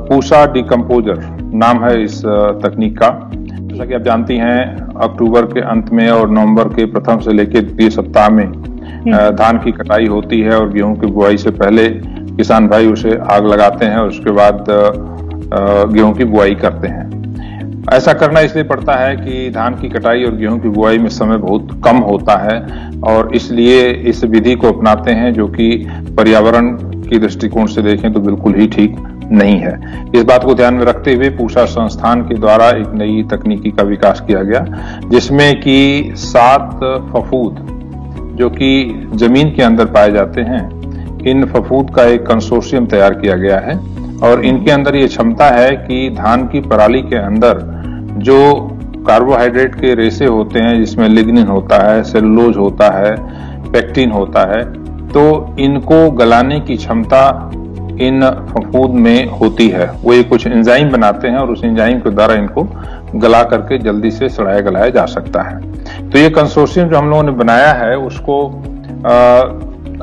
Pusa decomposer नाम है इस तकनीक का। जैसा कि आप जानती हैं, अक्टूबर के अंत में और नवंबर के प्रथम से लेकर द्वितीय सप्ताह में धान की कटाई होती है और गेहूं की बुआई से पहले किसान भाई उसे आग लगाते हैं और उसके बाद गेहूं की बुआई करते हैं। ऐसा करना इसलिए पड़ता है कि धान की कटाई और गेहूं की बुआई में समय बहुत कम होता है और इसलिए इस विधि को अपनाते हैं, जो कि पर्यावरण की दृष्टिकोण से देखें तो बिल्कुल ही ठीक नहीं है। इस बात को ध्यान में रखते हुए पूसा संस्थान के द्वारा एक नई तकनीकी का विकास किया गया, जिसमें कि 7 फफूद जो कि जमीन के अंदर पाए जाते हैं, इन फफूद का एक कंसोर्शियम तैयार किया गया है और इनके अंदर ये क्षमता है कि धान की पराली के अंदर जो कार्बोहाइड्रेट के रेशे होते हैं, जिसमें लिग्निन होता है, सेलुलोज होता है, पेक्टिन होता है, तो इनको गलाने की क्षमता इन फफूद में होती है। वो ये कुछ एंजाइम बनाते हैं और उस एंजाइम के द्वारा इनको गला करके जल्दी से सड़ाया गलाया जा सकता है। तो ये कंसोर्शियम जो हम लोगों ने बनाया है, उसको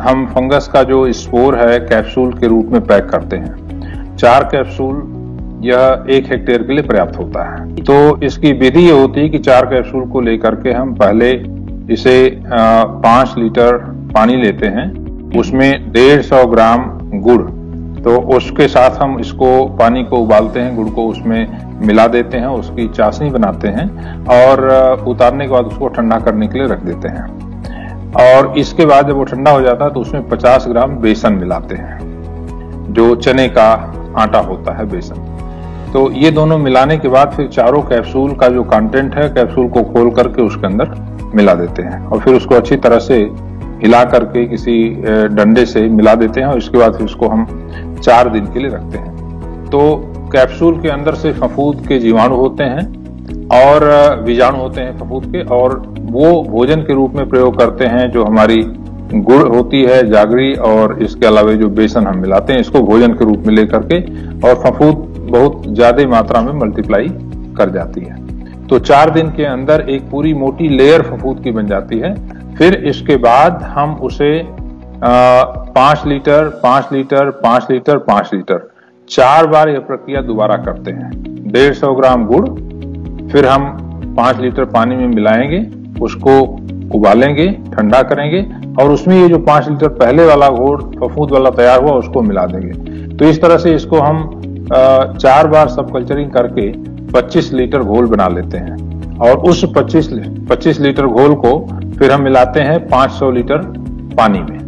हम फंगस का जो स्पोर है कैप्सूल के रूप में पैक करते हैं। 4 कैप्सूल यह 1 हेक्टेयर के लिए पर्याप्त होता है। तो इसकी विधि ये होती है कि 4 कैप्सूल को लेकर के हम पहले इसे 5 लीटर पानी लेते हैं, उसमें 150 ग्राम गुड़, तो उसके साथ हम इसको पानी को उबालते हैं, गुड़ को उसमें मिला देते हैं, उसकी चाशनी बनाते हैं और उतारने के बाद उसको ठंडा करने के लिए रख देते हैं। और इसके बाद जब वो ठंडा हो जाता है तो उसमें 50 ग्राम बेसन मिलाते हैं, जो चने का आटा होता है बेसन। तो ये दोनों मिलाने के बाद फिर चारों कैप्सूल का जो कंटेंट है, कैप्सूल को खोल करके उसके अंदर मिला देते हैं और फिर उसको अच्छी तरह से हिला करके किसी डंडे से मिला देते हैं और इसके बाद फिर उसको हम 4 दिन के लिए रखते हैं। तो कैप्सूल के अंदर से फफूद के जीवाणु होते हैं और बीजाणु होते हैं फफूद के, और वो भोजन के रूप में प्रयोग करते हैं। जो हमारी गुड़ होती है, जागरी, और इसके अलावा जो बेसन हम मिलाते हैं, इसको भोजन के रूप में लेकर के, और फफूद बहुत ज्यादा मात्रा में मल्टीप्लाई कर जाती है। तो 4 दिन के अंदर एक पूरी मोटी लेयर फफूद की बन जाती है। फिर इसके बाद हम उसे 5 लीटर, 5 लीटर, 5 लीटर, 5 लीटर 4 बार यह प्रक्रिया दोबारा करते हैं। 150 ग्राम गुड़ फिर हम 5 लीटर पानी में मिलाएंगे, उसको उबालेंगे, ठंडा करेंगे और उसमें ये जो 5 लीटर पहले वाला गुड़ फफूद वाला तैयार हुआ उसको मिला देंगे। तो इस तरह से इसको हम 4 बार सब कल्चरिंग करके 25 लीटर घोल बना लेते हैं और उस 25 लीटर घोल को फिर हम मिलाते हैं 500 लीटर पानी में,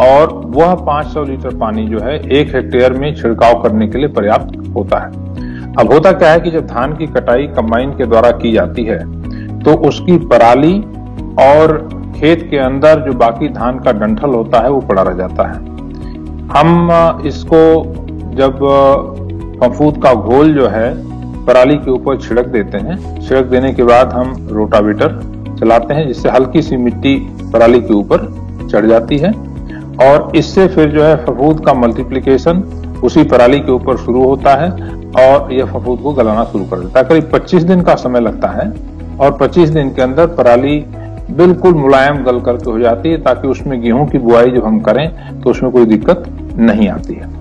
और वह 500 लीटर पानी जो है 1 हेक्टेयर में छिड़काव करने के लिए पर्याप्त होता है। अब होता क्या है कि जब धान की कटाई कंबाइन के द्वारा की जाती है तो उसकी पराली और खेत के अंदर जो बाकी धान का डंठल होता है वो पड़ा रह जाता है। हम इसको जब फफूद का घोल जो है पराली के ऊपर छिड़क देते हैं, छिड़क देने के बाद हम रोटावेटर चलाते हैं, जिससे हल्की सी मिट्टी पराली के ऊपर चढ़ जाती है और इससे फिर जो है फफूद का मल्टीप्लिकेशन उसी पराली के ऊपर शुरू होता है और यह फफूद को गलाना शुरू कर देता है। करीब 25 दिन का समय लगता है और 25 दिन के अंदर पराली बिल्कुल मुलायम गल करके हो जाती है, ताकि उसमें गेहूं की बुआई जब हम करें तो उसमें कोई दिक्कत नहीं आती है।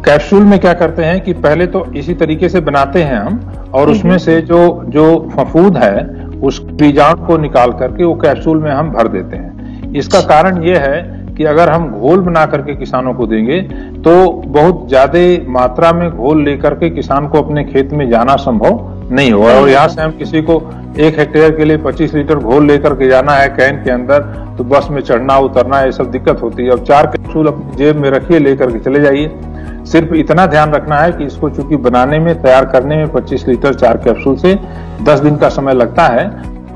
कैप्सूल में क्या करते हैं कि पहले तो इसी तरीके से बनाते हैं हम, और उसमें से जो फफूद है उस बीजाणु को निकाल करके वो कैप्सूल में हम भर देते हैं। इसका कारण ये है कि अगर हम घोल बना करके किसानों को देंगे तो बहुत ज्यादा मात्रा में घोल लेकर के किसान को अपने खेत में जाना संभव नहीं होगा, और यहाँ से हम किसी को 1 हेक्टेयर के लिए 25 लीटर घोल लेकर के जाना है कैन के अंदर, तो बस में चढ़ना उतरना ये सब दिक्कत होती है। अब 4 कैप्सूल अपनी जेब में रखिए, लेकर के चले जाइए। सिर्फ इतना ध्यान रखना है कि इसको चूंकि बनाने में, तैयार करने में 25 लीटर 4 कैप्सूल से 10 दिन का समय लगता है।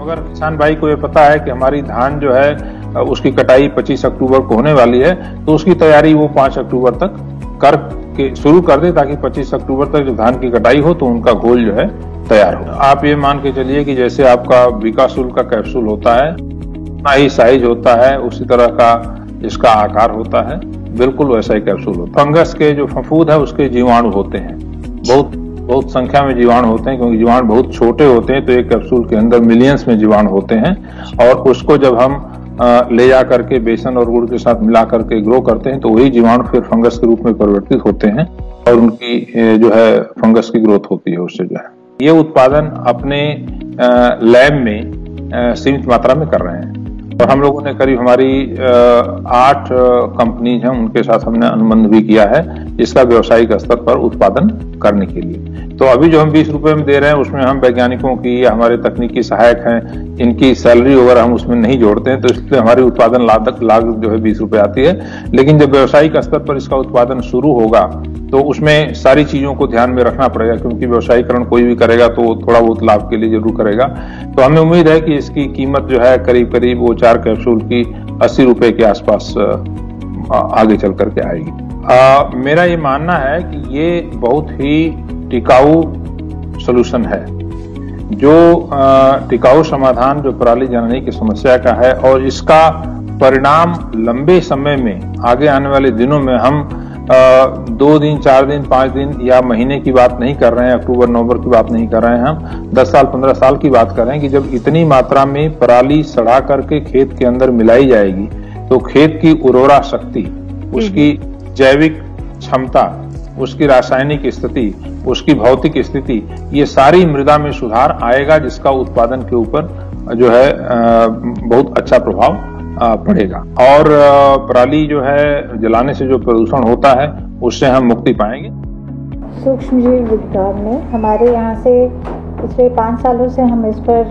अगर किसान भाई को ये पता है कि हमारी धान जो है उसकी कटाई 25 अक्टूबर को होने वाली है, तो उसकी तैयारी वो 5 अक्टूबर तक करके शुरू कर दे, ताकि 25 अक्टूबर तक जब धान की कटाई हो तो उनका घोल जो है तैयार हो। आप ये मान के चलिए कि जैसे आपका विकासुल का कैप्सूल होता है उतना ही साइज होता है, उसी तरह का इसका आकार होता है, बिल्कुल वैसा ही कैप्सूल होता है। फंगस के जो फफूद है उसके जीवाणु होते हैं, बहुत संख्या में जीवाणु होते हैं, क्योंकि जीवाणु बहुत छोटे होते हैं, तो एक कैप्सूल के अंदर मिलियंस में जीवाणु होते हैं, और उसको जब हम ले जा करके बेसन और गुड़ के साथ मिला करके ग्रो करते हैं तो वही जीवाणु फिर फंगस के रूप में परिवर्तित होते हैं और उनकी जो है फंगस की ग्रोथ होती है उससे जो है। ये उत्पादन अपने लैब में सीमित मात्रा में कर रहे हैं और हम लोगों ने करीब हमारी 8 कंपनीज हैं, उनके साथ हमने अनुबंध भी किया है इसका व्यावसायिक स्तर पर उत्पादन करने के लिए। तो अभी जो हम 20 रुपए में दे रहे हैं उसमें हम वैज्ञानिकों की या हमारे तकनीकी सहायक हैं इनकी सैलरी वगैरह हम उसमें नहीं जोड़ते हैं, तो इसलिए हमारी उत्पादन लागत जो है 20 रुपए आती है। लेकिन जब व्यावसायिक स्तर पर इसका उत्पादन शुरू होगा तो उसमें सारी चीजों को ध्यान में रखना पड़ेगा, क्योंकि व्यवसायीकरण कोई भी करेगा तो थोड़ा बहुत लाभ के लिए जरूर करेगा। तो हमें उम्मीद है कि इसकी कीमत जो है करीब करीब वो 4 कैप्सूल की 80 रुपए के आसपास आगे चल करके आएगी। मेरा ये मानना है कि ये बहुत ही टिकाऊ सलूशन है, जो टिकाऊ समाधान जो पराली जलाने की समस्या का है, और इसका परिणाम लंबे समय में आगे आने वाले दिनों में हम 2 दिन 4 दिन 5 दिन या महीने की बात नहीं कर रहे हैं, अक्टूबर नवंबर की बात नहीं कर रहे हैं, हम 10 साल 15 साल की बात कर रहे हैं कि जब इतनी मात्रा में पराली सड़ा करके खेत के अंदर मिलाई जाएगी तो खेत की उर्वरा शक्ति, उसकी जैविक क्षमता, उसकी रासायनिक स्थिति, उसकी भौतिक स्थिति, ये सारी मृदा में सुधार आएगा, जिसका उत्पादन के ऊपर जो है बहुत अच्छा प्रभाव पड़ेगा। और पराली जो है जलाने से जो प्रदूषण होता है उससे हम मुक्ति पाएंगे। सूक्ष्म जीव विज्ञान में हमारे यहाँ से पिछले 5 सालों से हम इस पर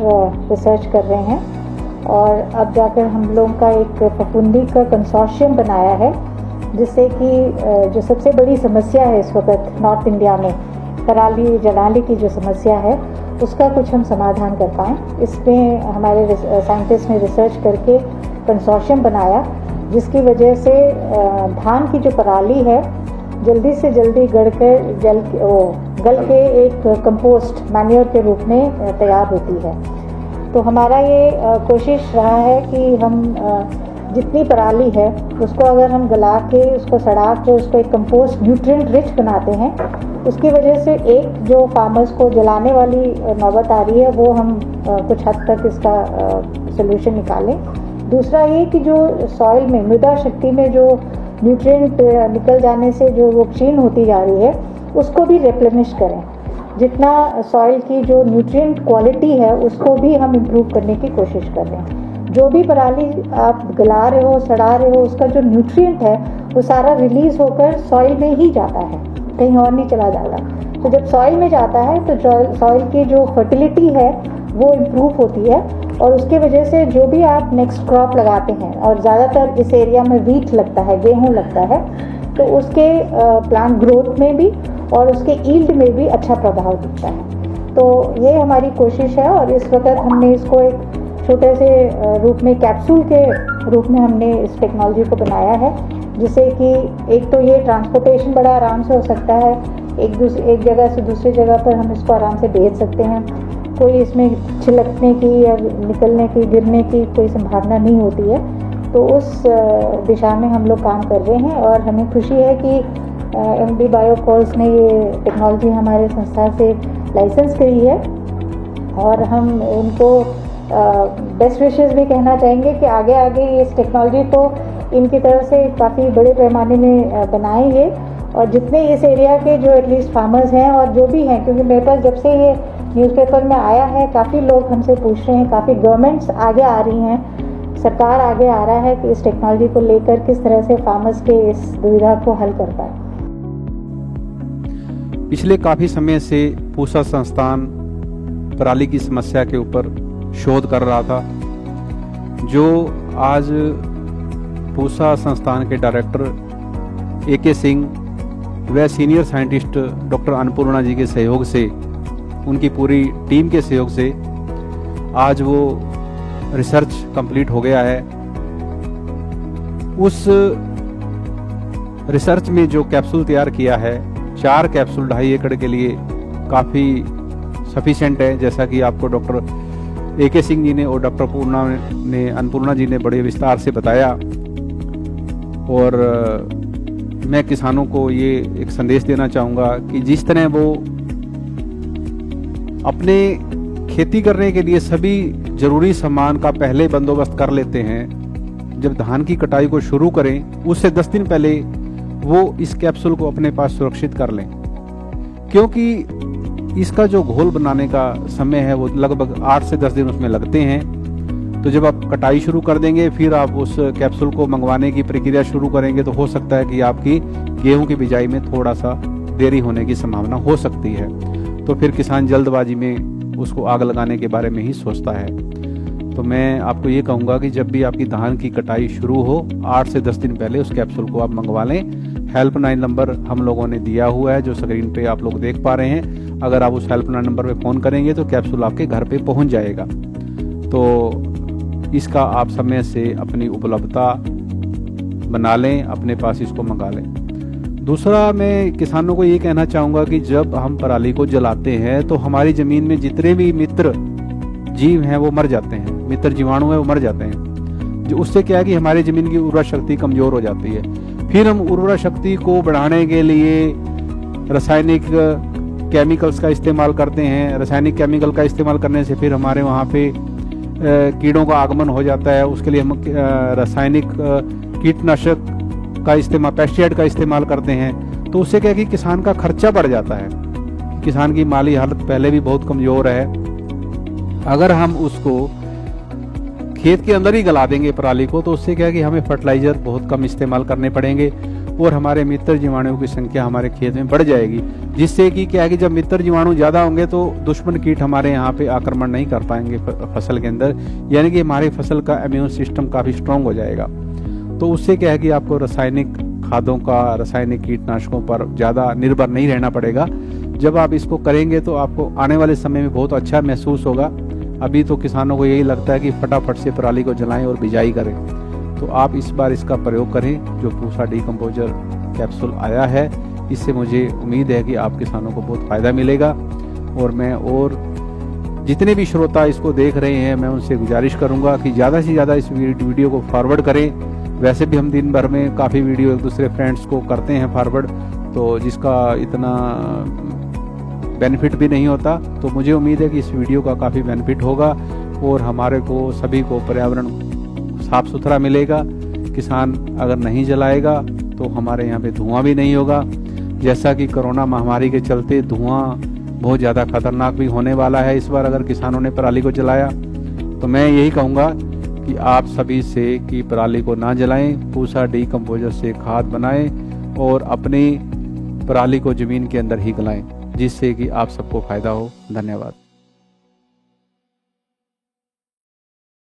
रिसर्च कर रहे हैं और अब जाकर हम लोगों का एक फफूंदी का कंसोर्शियम बनाया है, जिससे कि जो सबसे बड़ी समस्या है इस वक्त नॉर्थ इंडिया में पराली जलाने की जो समस्या है उसका कुछ हम समाधान कर पाएँ। इसमें हमारे साइंटिस्ट ने रिसर्च करके कंसोर्शियम बनाया, जिसकी वजह से धान की जो पराली है जल्दी से जल्दी गल के एक कंपोस्ट मैन्योर के रूप में तैयार होती है। तो हमारा ये कोशिश रहा है कि हम जितनी पराली है उसको अगर हम गला के उसको सड़ा के उसको एक कंपोस्ट न्यूट्रिएंट रिच बनाते हैं, उसकी वजह से एक जो फार्मर्स को जलाने वाली नौबत आ रही है वो हम कुछ हद तक इसका सोल्यूशन निकालें। दूसरा ये कि जो सॉइल में मृदा शक्ति में जो न्यूट्रिएंट निकल जाने से जो वो क्षीण होती जा रही है उसको भी रिप्लेनिश करें। जितना सॉइल की जो न्यूट्रिएंट क्वालिटी है उसको भी हम इम्प्रूव करने की कोशिश कर रहे हैं। जो भी पराली आप गला रहे हो, सड़ा रहे हो, उसका जो न्यूट्रिएंट है वो सारा रिलीज होकर सॉइल में ही जाता है, कहीं और नहीं चला जाता। तो जब सॉइल में जाता है तो सॉइल की जो फर्टिलिटी है वो इम्प्रूव होती है और उसकी वजह से जो भी आप नेक्स्ट क्रॉप लगाते हैं, और ज़्यादातर इस एरिया में वीट लगता है, गेहूँ लगता है, तो उसके प्लांट ग्रोथ में भी और उसके ईल्ड में भी अच्छा प्रभाव दिखता है। तो ये हमारी कोशिश है और इस वक्त हमने इसको एक छोटे से रूप में कैप्सूल के रूप में हमने इस टेक्नोलॉजी को बनाया है, जिससे कि एक तो ये ट्रांसपोर्टेशन बड़ा आराम से हो सकता है, एक जगह से दूसरी जगह पर हम इसको आराम से भेज सकते हैं, कोई इसमें छिलकने की या निकलने की, गिरने की कोई संभावना नहीं होती है। तो उस दिशा में हम लोग काम कर रहे हैं और हमें खुशी है कि एमडी बायोकॉल्स ने ये टेक्नोलॉजी हमारे संस्था से लाइसेंस करी है और हम उनको बेस्ट विशेस भी कहना चाहेंगे कि आगे आगे इस टेक्नोलॉजी को इनकी तरफ से काफ़ी बड़े पैमाने में बनाएंगे और जितने इस एरिया के जो एटलीस्ट फार्मर्स हैं और जो भी हैं, क्योंकि मेरे पास जब से ये न्यूज़पेपर में आया है काफ़ी लोग हमसे पूछ रहे हैं, काफ़ी गवर्नमेंट्स आगे आ रही हैं, सरकार आगे आ रहा है कि इस टेक्नोलॉजी को लेकर किस तरह से फार्मर्स के इस दुविधा को हल कर पाए। पिछले काफ़ी समय से पूसा संस्थान पराली की समस्या के ऊपर शोध कर रहा था, जो आज पूसा संस्थान के डायरेक्टर AK सिंह व सीनियर साइंटिस्ट डॉक्टर अन्नपूर्णा जी के सहयोग से, उनकी पूरी टीम के सहयोग से आज वो रिसर्च कंप्लीट हो गया है। उस रिसर्च में जो कैप्सूल तैयार किया है, 4 कैप्सूल 2.5 एकड़ के लिए काफ़ी सफिशिएंट है, जैसा कि आपको डॉक्टर AK सिंह जी ने और डॉक्टर अन्नपूर्णा जी ने बड़े विस्तार से बताया। और मैं किसानों को ये एक संदेश देना चाहूँगा कि जिस तरह वो अपने खेती करने के लिए सभी जरूरी सामान का पहले बंदोबस्त कर लेते हैं, जब धान की कटाई को शुरू करें उससे 10 दिन पहले वो इस कैप्सूल को अपने पास सुरक्षित कर लें, क्योंकि इसका जो घोल बनाने का समय है वो लगभग 8 से 10 दिन उसमें लगते हैं। तो जब आप कटाई शुरू कर देंगे, फिर आप उस कैप्सूल को मंगवाने की प्रक्रिया शुरू करेंगे, तो हो सकता है कि आपकी गेहूं की बिजाई में थोड़ा सा देरी होने की संभावना हो सकती है। तो फिर किसान जल्दबाजी में उसको आग लगाने के बारे में ही सोचता है। तो मैं आपको ये कहूँगा कि जब भी आपकी धान की कटाई शुरू हो, 8 से 10 दिन पहले उस कैप्सूल को आप मंगवा लें। हेल्पलाइन नंबर हम लोगों ने दिया हुआ है, जो स्क्रीन पे आप लोग देख पा रहे हैं। अगर आप उस हेल्पलाइन नंबर पे फ़ोन करेंगे तो कैप्सूल आपके घर पे पहुंच जाएगा। तो इसका आप समय से अपनी उपलब्धता बना लें, अपने पास इसको मंगा लें। दूसरा, मैं किसानों को ये कहना चाहूँगा कि जब हम पराली को जलाते हैं तो हमारी ज़मीन में जितने भी मित्र जीव हैं वो मर जाते हैं, मित्र जीवाणु हैं वो मर जाते हैं। जो उससे क्या है कि हमारी ज़मीन की उर्वरा शक्ति कमज़ोर हो जाती है। फिर हम उर्वरा शक्ति को बढ़ाने के लिए रासायनिक केमिकल्स का इस्तेमाल करते हैं। रासायनिक केमिकल का इस्तेमाल करने से फिर हमारे वहाँ पे कीड़ों का आगमन हो जाता है। उसके लिए हम रासायनिक कीटनाशक का इस्तेमाल, पेस्टिसाइड का इस्तेमाल करते हैं। तो उससे क्या है कि किसान का खर्चा बढ़ जाता है। किसान की माली हालत पहले भी बहुत कमज़ोर है। अगर हम उसको खेत के अंदर ही गला देंगे पराली को, तो उससे क्या है कि हमें फर्टिलाइज़र बहुत कम इस्तेमाल करने पड़ेंगे और हमारे मित्र जीवाणुओं की संख्या हमारे खेत में बढ़ जाएगी। जिससे कि क्या है कि जब मित्र जीवाणु ज़्यादा होंगे तो दुश्मन कीट हमारे यहाँ पे आक्रमण नहीं कर पाएंगे फसल के अंदर, यानी कि हमारी फसल का इम्यून सिस्टम काफ़ी स्ट्रांग हो जाएगा। तो उससे क्या है कि आपको रासायनिक खादों का, रासायनिक कीटनाशकों पर ज़्यादा निर्भर नहीं रहना पड़ेगा। जब आप इसको करेंगे तो आपको आने वाले समय में बहुत अच्छा महसूस होगा। अभी तो किसानों को यही लगता है कि फटाफट से पराली को जलाएं और बिजाई करें। तो आप इस बार इसका प्रयोग करें। जो पूसा डीकम्पोजर कैप्सूल आया है, इससे मुझे उम्मीद है कि आप किसानों को बहुत फ़ायदा मिलेगा। और मैं और जितने भी श्रोता इसको देख रहे हैं, मैं उनसे गुजारिश करूंगा कि ज़्यादा से ज़्यादा इस वीडियो को फॉरवर्ड करें। वैसे भी हम दिन भर में काफ़ी वीडियो एक दूसरे फ्रेंड्स को करते हैं फॉरवर्ड, तो जिसका इतना बेनिफिट भी नहीं होता। तो मुझे उम्मीद है कि इस वीडियो का काफ़ी बेनिफिट होगा और हमारे को सभी को पर्यावरण साफ सुथरा मिलेगा। किसान अगर नहीं जलाएगा तो हमारे यहाँ पे धुआं भी नहीं होगा। जैसा कि कोरोना महामारी के चलते धुआं बहुत ज़्यादा खतरनाक भी होने वाला है इस बार अगर किसानों ने पराली को जलाया। तो मैं यही कहूँगा कि आप सभी से कि पराली को ना जलाएं, पूसा डीकम्पोजर से खाद बनाएं और अपनी पराली को ज़मीन के अंदर ही गलाएं, जिससे कि आप सबको फ़ायदा हो। धन्यवाद।